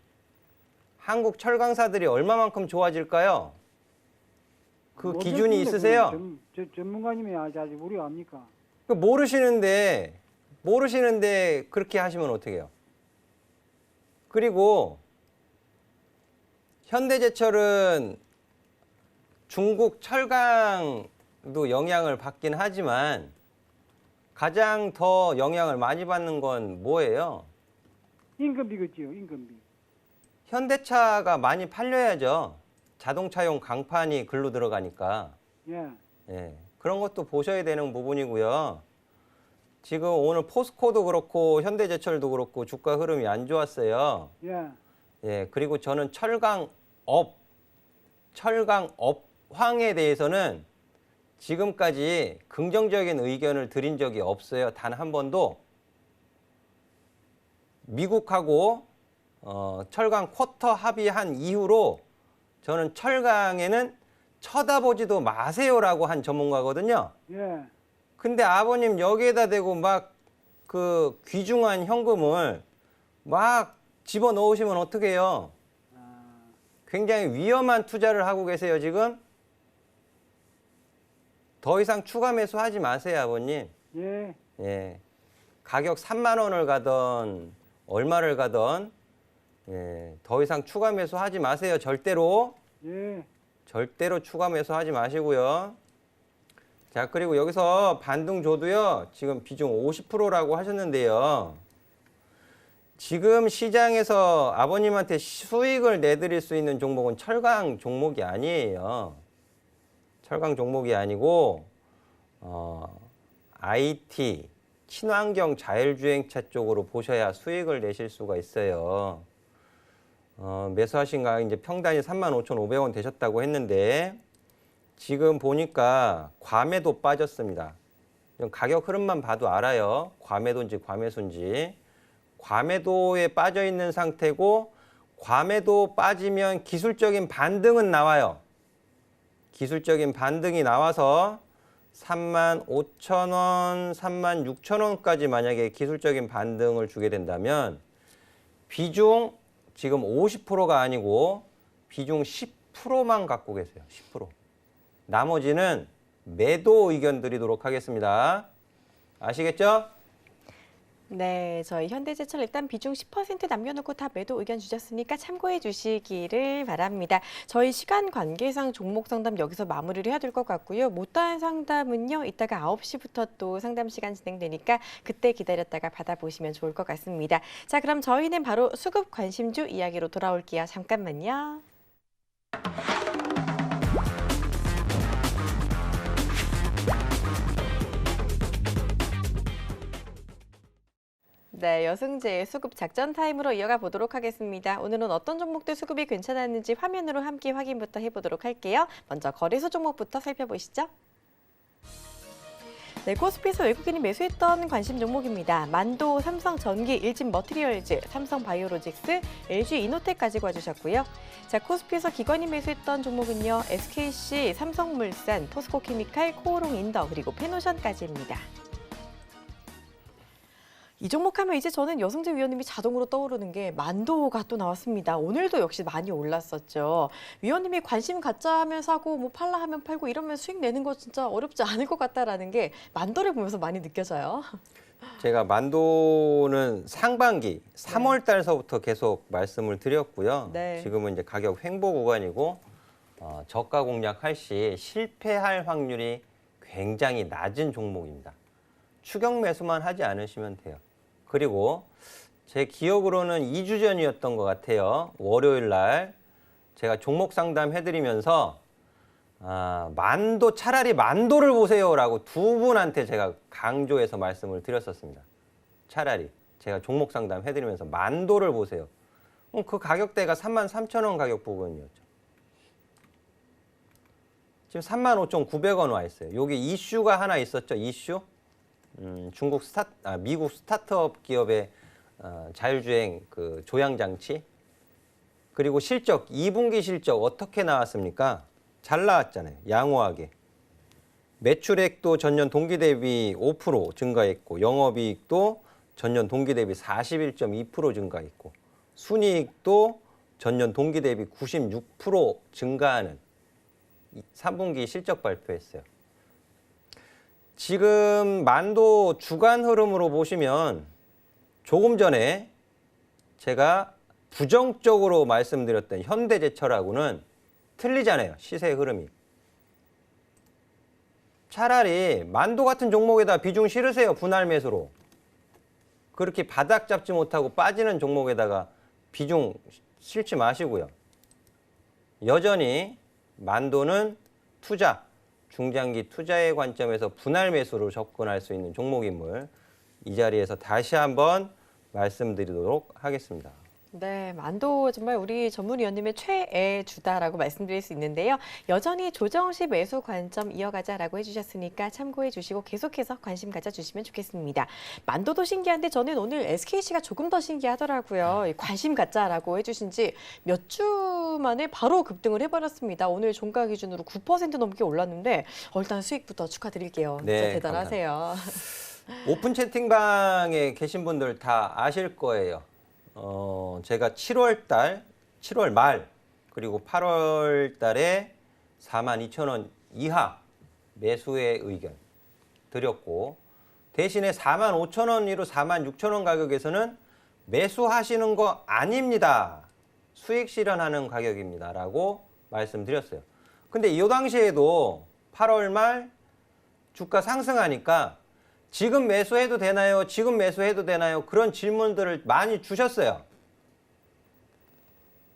한국 철강사들이 얼마만큼 좋아질까요? 그 기준이 있으세요? 전문가님이 아직 우리가 압니까? 모르시는데 그렇게 하시면 어떻게 해요? 그리고 현대제철은 중국 철강도 영향을 받긴 하지만 가장 더 영향을 많이 받는 건 뭐예요? 임금비겠지요, 임금비. 현대차가 많이 팔려야죠. 자동차용 강판이 글로 들어가니까. 예, 예, 그런 것도 보셔야 되는 부분이고요. 지금 오늘 포스코도 그렇고 현대제철도 그렇고 주가 흐름이 안 좋았어요. 예, 예, 그리고 저는 철강업황에 대해서는 지금까지 긍정적인 의견을 드린 적이 없어요. 단 한 번도. 미국하고 철강 쿼터 합의한 이후로 저는 철강에는 쳐다보지도 마세요라고 한 전문가거든요. 예. 근데 아버님 여기에다 대고 막 그 귀중한 현금을 막 집어넣으시면 어떡해요? 굉장히 위험한 투자를 하고 계세요, 지금. 더 이상 추가 매수하지 마세요, 아버님. 예, 예. 가격 3만 원을 가던 얼마를 가던 더 이상 추가 매수하지 마세요, 절대로. 예, 절대로 추가 매수하지 마시고요. 자, 그리고 여기서 반등조도요. 지금 비중 50%라고 하셨는데요. 지금 시장에서 아버님한테 수익을 내드릴 수 있는 종목은 철강 종목이 아니에요. 철강 종목이 아니고 IT, 친환경 자율주행차 쪽으로 보셔야 수익을 내실 수가 있어요. 매수하신 가격 이제 평단이 35,500원 되셨다고 했는데 지금 보니까 과매도 빠졌습니다. 가격 흐름만 봐도 알아요. 과매도인지 과매수인지. 과매도에 빠져 있는 상태고 과매도 빠지면 기술적인 반등은 나와요. 기술적인 반등이 나와서 35,000원, 36,000원까지 만약에 기술적인 반등을 주게 된다면 비중 지금 50%가 아니고 비중 10%만 갖고 계세요. 10%. 나머지는 매도 의견 드리도록 하겠습니다. 아시겠죠? 네, 저희 현대제철 일단 비중 10% 남겨놓고 다 매도 의견 주셨으니까 참고해 주시기를 바랍니다. 저희 시간 관계상 종목 상담 여기서 마무리를 해야 될 것 같고요. 못다한 상담은요, 이따가 9시부터 또 상담 시간 진행되니까 그때 기다렸다가 받아보시면 좋을 것 같습니다. 자, 그럼 저희는 바로 수급 관심주 이야기로 돌아올게요. 잠깐만요. 네, 여승재의 수급 작전 타임으로 이어가 보도록 하겠습니다. 오늘은 어떤 종목들 수급이 괜찮았는지 화면으로 함께 확인부터 해보도록 할게요. 먼저 거래소 종목부터 살펴보시죠. 네, 코스피에서 외국인이 매수했던 관심 종목입니다. 만도, 삼성전기, 일진머티리얼즈, 삼성바이오로직스, LG이노텍 가지고 와주셨고요. 자, 코스피에서 기관이 매수했던 종목은요. SKC, 삼성물산, 포스코케미칼, 코오롱인더, 그리고 페노션까지입니다. 이 종목 하면 이제 저는 여승재 위원님이 자동으로 떠오르는 게 만도가 또 나왔습니다. 오늘도 역시 많이 올랐었죠. 위원님이 관심 갖자 하면 사고 뭐 팔라 하면 팔고 이러면 수익 내는 거 진짜 어렵지 않을 것 같다라는 게 만도를 보면서 많이 느껴져요. 제가 만도는 상반기 3월 달서부터 계속 말씀을 드렸고요. 네. 지금은 이제 가격 횡보 구간이고 저가 공략할 시 실패할 확률이 굉장히 낮은 종목입니다. 추격 매수만 하지 않으시면 돼요. 그리고 제 기억으로는 2주 전이었던 것 같아요. 월요일 날 제가 종목 상담 해드리면서 만도 차라리 만도를 보세요라고 두 분한테 제가 강조해서 말씀을 드렸었습니다. 차라리 제가 종목 상담 해드리면서 만도를 보세요. 그 가격대가 33,000원 가격 부분이었죠. 지금 35,900원 와 있어요. 여기 이슈가 하나 있었죠. 이슈. 미국 스타트업 기업의 자율주행 그 조향 장치. 그리고 실적 2분기 실적 어떻게 나왔습니까? 잘 나왔잖아요. 양호하게. 매출액도 전년 동기 대비 5% 증가했고 영업이익도 전년 동기 대비 41.2% 증가했고 순이익도 전년 동기 대비 96% 증가하는 3분기 실적 발표했어요. 지금 만도 주간 흐름으로 보시면 조금 전에 제가 부정적으로 말씀드렸던 현대제철하고는 틀리잖아요. 시세 흐름이. 차라리 만도 같은 종목에다 비중 실으세요. 분할 매수로. 그렇게 바닥 잡지 못하고 빠지는 종목에다가 비중 실지 마시고요. 여전히 만도는 투자. 중장기 투자의 관점에서 분할 매수로 접근할 수 있는 종목임을 이 자리에서 다시 한번 말씀드리도록 하겠습니다. 네, 만도 정말 우리 전문위원님의 최애 주다라고 말씀드릴 수 있는데요. 여전히 조정 시 매수 관점 이어가자라고 해주셨으니까 참고해 주시고 계속해서 관심 가져주시면 좋겠습니다. 만도도 신기한데 저는 오늘 SKC가 조금 더 신기하더라고요. 관심 갖자라고 해주신 지 몇 주 만에 바로 급등을 해버렸습니다. 오늘 종가 기준으로 9% 넘게 올랐는데 일단 수익부터 축하드릴게요. 진짜 네, 대단하세요. 오픈 채팅방에 계신 분들 다 아실 거예요. 제가 7월 말 그리고 8월 달에 42,000원 이하 매수의 의견 드렸고 대신에 45,000원 이로 46,000원 가격에서는 매수하시는 거 아닙니다. 수익 실현하는 가격입니다. 라고 말씀드렸어요. 근데 이 당시에도 8월 말 주가 상승하니까 지금 매수해도 되나요? 지금 매수해도 되나요? 그런 질문들을 많이 주셨어요.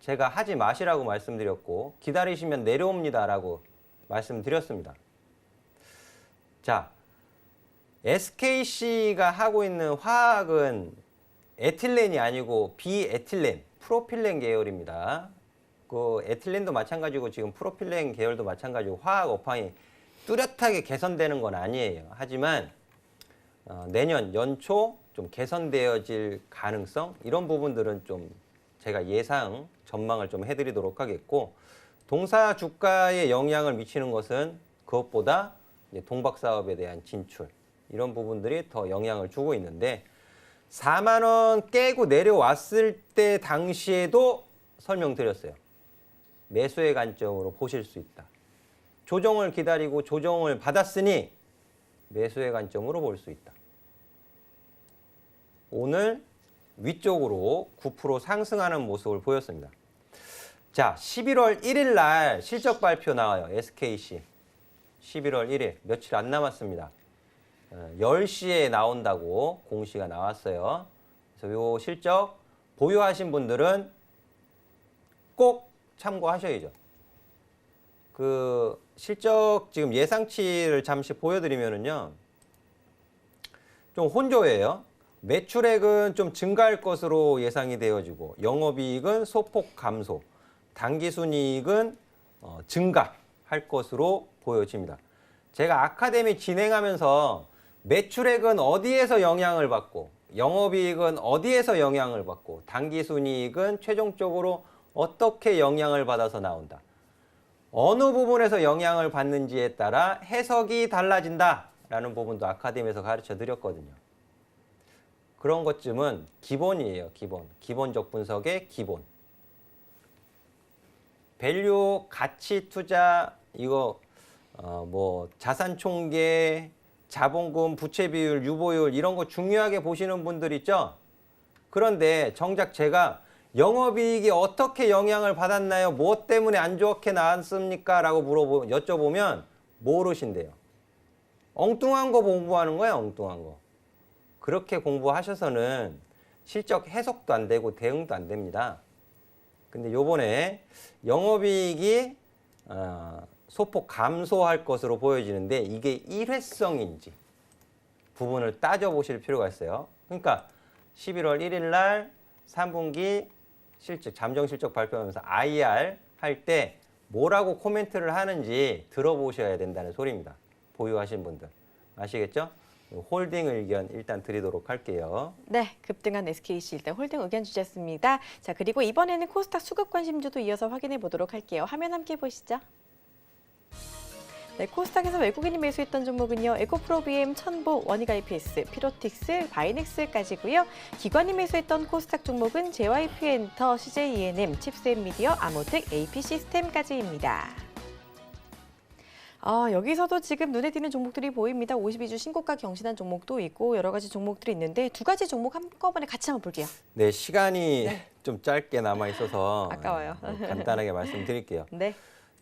제가 하지 마시라고 말씀드렸고 기다리시면 내려옵니다라고 말씀드렸습니다. 자, SKC가 하고 있는 화학은 에틸렌이 아니고 비에틸렌, 프로필렌 계열입니다. 그 에틸렌도 마찬가지고 지금 프로필렌 계열도 마찬가지고 화학 업황이 뚜렷하게 개선되는 건 아니에요. 하지만 내년 연초 좀 개선되어질 가능성 이런 부분들은 좀 제가 예상 전망을 좀 해드리도록 하겠고, 동사 주가에 영향을 미치는 것은 그것보다 이제 동박 사업에 대한 진출, 이런 부분들이 더 영향을 주고 있는데, 4만 원 깨고 내려왔을 때 당시에도 설명드렸어요. 매수의 관점으로 보실 수 있다. 조정을 기다리고 조정을 받았으니 매수의 관점으로 볼 수 있다. 오늘 위쪽으로 9% 상승하는 모습을 보였습니다. 자, 11월 1일 날 실적 발표 나와요. SKC. 11월 1일, 며칠 안 남았습니다. 10시에 나온다고 공시가 나왔어요. 그래서 요 실적 보유하신 분들은 꼭 참고하셔야죠. 그 실적 지금 예상치를 잠시 보여드리면은요, 좀 혼조해요. 매출액은 좀 증가할 것으로 예상이 되어지고, 영업이익은 소폭 감소, 당기순이익은 증가할 것으로 보여집니다. 제가 아카데미 진행하면서 매출액은 어디에서 영향을 받고, 영업이익은 어디에서 영향을 받고, 당기순이익은 최종적으로 어떻게 영향을 받아서 나온다. 어느 부분에서 영향을 받는지에 따라 해석이 달라진다라는 부분도 아카데미에서 가르쳐 드렸거든요. 그런 것쯤은 기본이에요. 기본적 분석의 기본. 밸류, 가치 투자, 이거 뭐 자산 총계, 자본금, 부채 비율, 유보율 이런 거 중요하게 보시는 분들 있죠? 그런데 정작 제가 영업이익이 어떻게 영향을 받았나요? 무엇 때문에 안 좋게 나왔습니까? 라고 여쭤보면 모르신대요. 엉뚱한 거 공부하는 거야, 엉뚱한 거. 그렇게 공부하셔서는 실적 해석도 안 되고 대응도 안 됩니다. 근데 요번에 영업이익이 소폭 감소할 것으로 보여지는데, 이게 일회성인지 부분을 따져보실 필요가 있어요. 그러니까 11월 1일 날 3분기 실적, 잠정 실적 발표하면서 IR 할 때 뭐라고 코멘트를 하는지 들어보셔야 된다는 소리입니다. 보유하신 분들. 아시겠죠? 홀딩 의견 일단 드리도록 할게요. 네, 급등한 SKC 일단 홀딩 의견 주셨습니다. 자, 그리고 이번에는 코스닥 수급 관심주도 이어서 확인해 보도록 할게요. 화면 함께 보시죠. 네, 코스닥에서 외국인이 매수했던 종목은요, 에코프로비엠, 천보, 원익 IPS, 피로틱스, 바이넥스까지고요. 기관이 매수했던 코스닥 종목은 JYP엔터, CJENM, 칩스앤미디어, 아모텍, AP시스템까지입니다. 여기서도 지금 눈에 띄는 종목들이 보입니다. 52주 신고가 경신한 종목도 있고 여러 가지 종목들이 있는데 두 가지 종목 한꺼번에 같이 한번 볼게요. 네, 시간이 좀 짧게 남아 있어서 아까워요. 간단하게 말씀드릴게요. 네.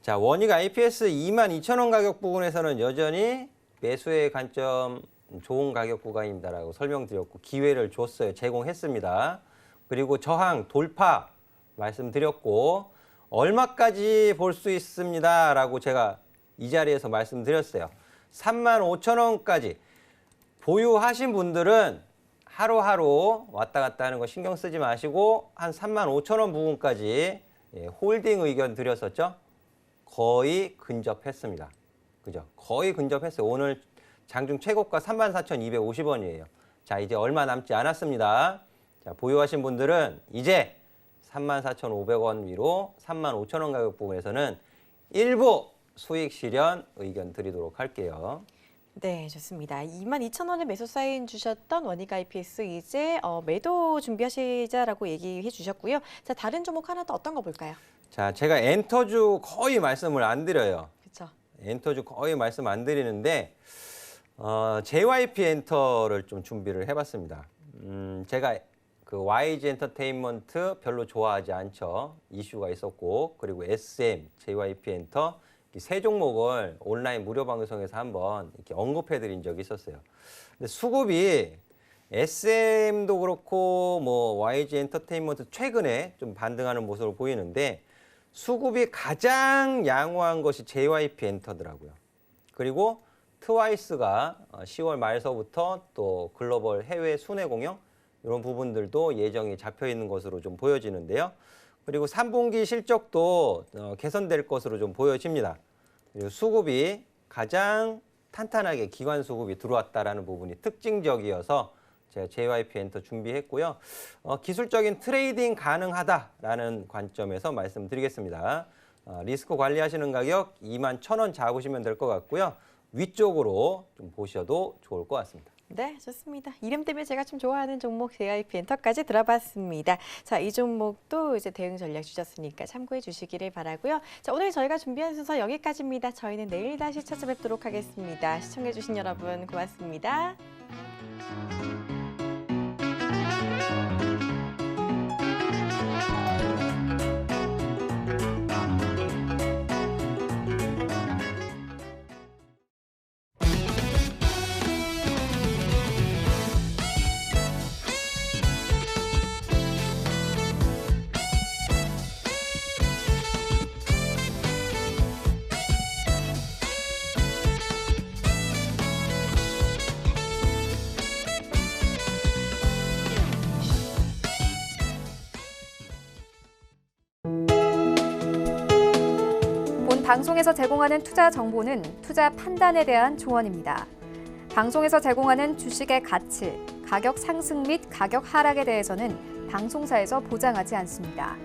자, 원익 IPS 22,000원 가격 부분에서는 여전히 매수의 관점 좋은 가격 구간입니다라고 설명드렸고, 기회를 줬어요. 제공했습니다. 그리고 저항 돌파 말씀드렸고, 얼마까지 볼 수 있습니다라고 제가 이 자리에서 말씀드렸어요. 35,000원까지 보유하신 분들은 하루하루 왔다 갔다 하는 거 신경 쓰지 마시고, 한 35,000원 부분까지 홀딩 의견 드렸었죠. 거의 근접했습니다. 그죠? 거의 근접했어요. 오늘 장중 최고가 34,250원이에요. 자, 이제 얼마 남지 않았습니다. 자, 보유하신 분들은 이제 34,500원 위로 35,000원 가격 부분에서는 일부 수익 실현 의견 드리도록 할게요. 네, 좋습니다. 22,000원에 매수 사인 주셨던 원익 IPS 이제 매도 준비하시자라고 얘기해 주셨고요. 자, 다른 종목 하나 더 어떤 거 볼까요? 자, 제가 엔터주 거의 말씀을 안 드려요. 그렇죠. 엔터주 거의 말씀 안 드리는데, JYP 엔터를 좀 준비를 해봤습니다. 제가 그 YG 엔터테인먼트 별로 좋아하지 않죠. 이슈가 있었고, 그리고 SM, JYP 엔터 이 세 종목을 온라인 무료 방송에서 한번 이렇게 언급해드린 적이 있었어요. 근데 수급이 SM도 그렇고 뭐 YG 엔터테인먼트 최근에 좀 반등하는 모습을 보이는데, 수급이 가장 양호한 것이 JYP 엔터더라고요. 그리고 트와이스가 10월 말서부터 또 글로벌 해외 순회 공연 이런 부분들도 예정이 잡혀 있는 것으로 좀 보여지는데요. 그리고 3분기 실적도 개선될 것으로 좀 보여집니다. 그리고 수급이 가장 탄탄하게 기관 수급이 들어왔다라는 부분이 특징적이어서 제가 JYP 엔터 준비했고요. 기술적인 트레이딩 가능하다라는 관점에서 말씀드리겠습니다. 리스크 관리하시는 가격 21,000원 잡으시면 될 것 같고요. 위쪽으로 좀 보셔도 좋을 것 같습니다. 네, 좋습니다. 이름 때문에 제가 좀 좋아하는 종목 JYP 엔터까지 들어봤습니다. 자, 이 종목도 이제 대응 전략 주셨으니까 참고해 주시기를 바라고요. 자, 오늘 저희가 준비한 순서 여기까지입니다. 저희는 내일 다시 찾아뵙도록 하겠습니다. 시청해 주신 여러분 고맙습니다. 본 방송에서 제공하는 투자 정보는 투자 판단에 대한 조언입니다. 방송에서 제공하는 주식의 가치, 가격 상승 및 가격 하락에 대해서는 방송사에서 보장하지 않습니다.